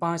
5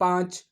5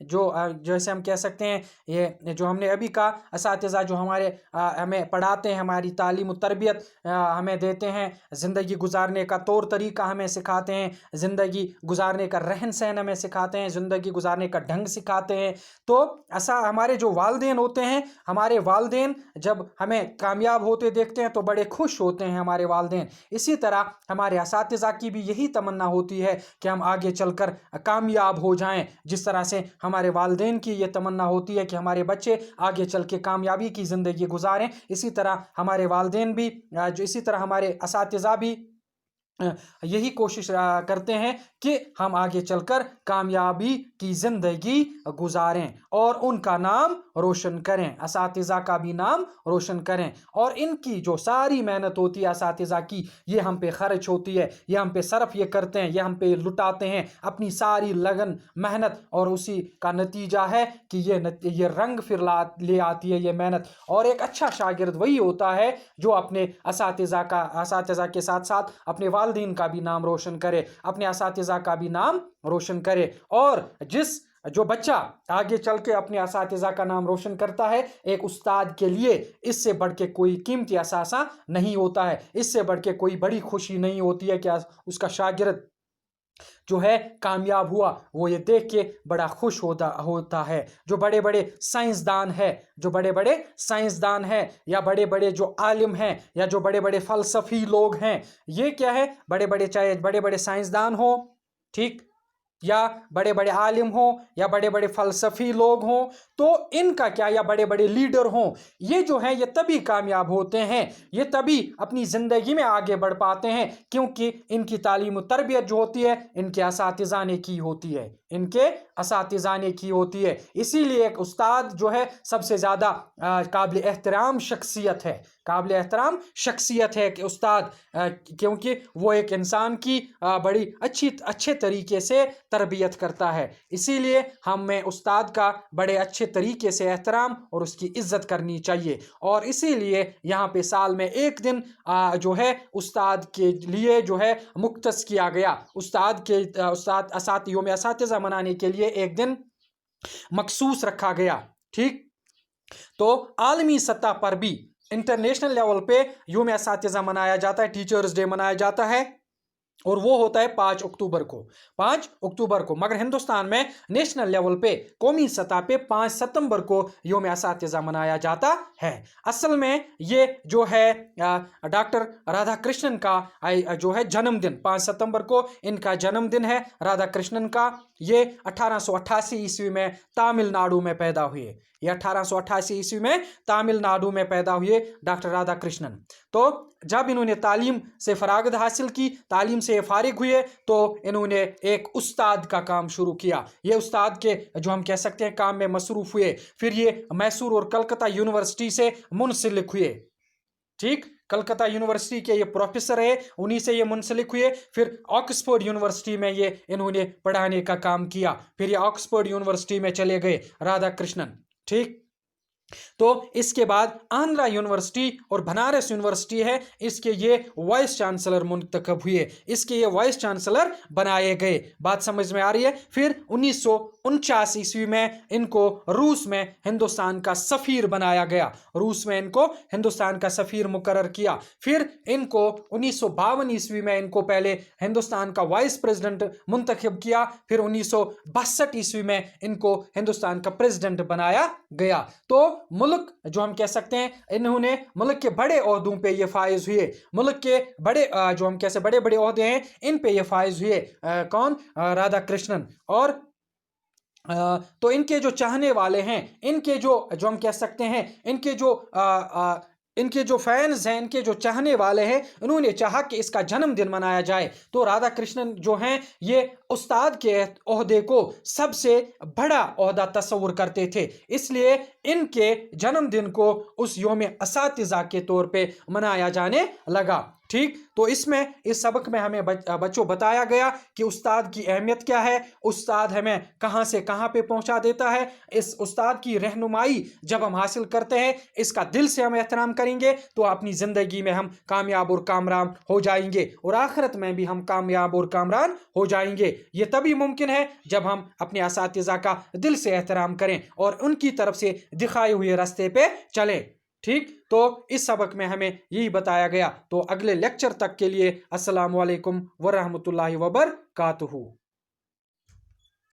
جو جیسے ہم کہہ سکتے ہیں یہ جو ہم نے ابھی کہا اساتذہ جو ہمارے ہمیں پڑھاتے ہیں، ہماری تعلیم و تربیت ہمیں دیتے ہیں، زندگی گزارنے کا طور طریقہ ہمیں سکھاتے ہیں، زندگی گزارنے کا رہن سہن ہمیں سکھاتے ہیں، زندگی گزارنے کا ڈھنگ سکھاتے ہیں۔ تو ہمارے جو والدین ہوتے ہیں، ہمارے والدین جب ہمیں کامیاب ہوتے دیکھتے ہیں تو بڑے خوش ہوتے ہیں ہمارے والدین۔ اسی طرح ہمارے اساتذہ کی بھی یہی تمنا ہوتی ہے کہ ہم آگے چل کر کامیاب ہو جائیں، جس طرح سے ہمارے والدین کی یہ تمنا ہوتی ہے کہ ہمارے بچے آگے چل کے کامیابی کی زندگی گزاریں، اسی طرح ہمارے والدین بھی اسی طرح ہمارے اساتذہ بھی یہی کوشش کرتے ہیں کہ ہم آگے چل کر کامیابی کی زندگی گزاریں اور ان کا نام روشن کریں، اساتذہ کا بھی نام روشن کریں، اور ان کی جو ساری محنت ہوتی ہے اساتذہ کی، یہ ہم پہ خرچ ہوتی ہے، یہ ہم پہ صرف یہ کرتے ہیں، یہ ہم پہ لٹاتے ہیں اپنی ساری لگن محنت، اور اسی کا نتیجہ ہے کہ یہ رنگ پھر لے آتی ہے یہ محنت۔ اور ایک اچھا شاگرد وہی ہوتا ہے جو اپنے اساتذہ کے ساتھ ساتھ اپنے والدین کا بھی نام روشن کرے، اپنے اساتذہ کا بھی نام روشن کرے۔ اور جو بچہ آگے چل کے اپنے اساتذہ کا نام روشن کرتا ہے، ایک استاد کے لیے اس سے بڑھ کے کوئی قیمتی اثاثہ نہیں ہوتا ہے، اس سے بڑھ کے کوئی بڑی خوشی نہیں ہوتی ہے کہ اس کا شاگرد جو ہے کامیاب ہوا، وہ یہ دیکھ کے بڑا خوش ہوتا ہے۔ جو بڑے بڑے سائنسدان ہیں یا بڑے بڑے جو عالم ہیں یا جو بڑے بڑے فلسفی لوگ ہیں، یہ کیا ہے، چاہے بڑے بڑے سائنسدان ہوں، ٹھیک، یا بڑے بڑے عالم ہوں یا بڑے بڑے فلسفی لوگ ہوں، تو ان کا کیا، یا بڑے بڑے لیڈر ہوں، یہ جو ہیں یہ تبھی کامیاب ہوتے ہیں، یہ تبھی اپنی زندگی میں آگے بڑھ پاتے ہیں کیونکہ ان کی تعلیم و تربیت جو ہوتی ہے ان کے اساتذہ نے کی ہوتی ہے، اسی لیے ایک استاد جو ہے سب سے زیادہ قابل احترام شخصیت ہے کہ استاد، کیونکہ وہ ایک انسان کی بڑی اچھے طریقے سے تربیت کرتا ہے۔ اسی لیے ہمیں استاد کا بڑے اچھے طریقے سے احترام اور اس کی عزت کرنی چاہیے، اور اسی لیے یہاں پہ سال میں ایک دن جو ہے استاد کے لیے جو ہے مختص کیا گیا، یوم اساتذہ منانے کے لیے ایک دن مخصوص رکھا گیا، ٹھیک۔ تو عالمی سطح پر بھی انٹرنیشنل لیول پہ یوم اساتذہ منایا جاتا ہے، ٹیچرز ڈے منایا جاتا ہے، اور وہ ہوتا ہے 5 اکتوبر کو، مگر ہندوستان میں نیشنل لیول پہ، قومی سطح پہ 5 ستمبر کو یوم اساتذہ منایا جاتا ہے۔ اصل میں یہ جو ہے ڈاکٹر رادھا کرشنن کا جو ہے جنم دن، 5 ستمبر کو ان کا جنم دن ہے رادھا کرشنن کا۔ یہ 1888 عیسوی میں تامل ناڈو میں پیدا ہوئے، ڈاکٹر رادھا کرشنن۔ تو جب انہوں نے تعلیم سے فراغت حاصل کی، تعلیم سے فارغ ہوئے، تو انہوں نے ایک استاد کا کام شروع کیا، یہ استاد کے جو ہم کہہ سکتے ہیں کام میں مصروف ہوئے، پھر یہ میسور اور کلکتہ یونیورسٹی سے منسلک ہوئے، ٹھیک، کلکتہ یونیورسٹی کے یہ پروفیسر ہے، انہی سے یہ منسلک ہوئے، پھر آکسفورڈ یونیورسٹی میں انہوں نے پڑھانے کا کام کیا، پھر یہ آکسفورڈ یونیورسٹی میں چلے گئے رادھا کرشنن، ٹھیک۔ تو اس کے بعد آندھرا یونیورسٹی اور بنارس یونیورسٹی ہے، اس کے یہ وائس چانسلر منتخب ہوئے، اس کے یہ وائس چانسلر بنائے گئے، بات سمجھ میں آ رہی ہے۔ پھر 1949 عیسوی میں ان کو روس میں ہندوستان کا سفیر بنایا گیا، روس میں ان کو ہندوستان کا سفیر مقرر کیا۔ پھر ان کو 1952 عیسوی میں ان کو پہلے ہندوستان کا وائس پریزیڈنٹ منتخب کیا، پھر 1962 عیسوی میں ان کو ہندوستان کا پریزیڈنٹ بنایا گیا۔ تو ملک جو ہم کہہ سکتے ہیں، انہوں نے ملک کے بڑے عہدوں پہ یہ فائز ہوئے، ملک کے بڑے جو ہم کیسے بڑے بڑے عہدے ہیں ان پہ یہ فائز ہوئے، کون؟ رادھا کرشنن۔ اور تو ان کے جو چاہنے والے ہیں، ان کے جو ہم کہہ سکتے ہیں، ان کے جو فینز ہیں، ان کے جو چاہنے والے ہیں، انہوں نے چاہا کہ اس کا جنم دن منایا جائے، تو رادھا کرشنن جو ہیں یہ استاد کے عہدے کو سب سے بڑا عہدہ تصور کرتے تھے، اس لیے ان کے جنم دن کو اس یوم اساتذہ کے طور پہ منایا جانے لگا۔ ٹھیک، تو اس سبق میں ہمیں بچوں بتایا گیا کہ استاد کی اہمیت کیا ہے، استاد ہمیں کہاں سے کہاں پہ پہنچا دیتا ہے، اس استاد کی رہنمائی جب ہم حاصل کرتے ہیں، اس کا دل سے ہم احترام کریں گے تو اپنی زندگی میں ہم کامیاب اور کامران ہو جائیں گے، اور آخرت میں بھی ہم کامیاب اور کامران ہو جائیں گے۔ یہ تبھی ممکن ہے جب ہم اپنے اساتذہ کا دل سے احترام کریں اور ان کی طرف سے دکھائے ہوئے راستے پہ چلیں۔ ٹھیک، تو اس سبق میں ہمیں یہی بتایا گیا۔ تو اگلے لیکچر تک کے لیے السلام علیکم ورحمۃ اللہ وبرکاتہ۔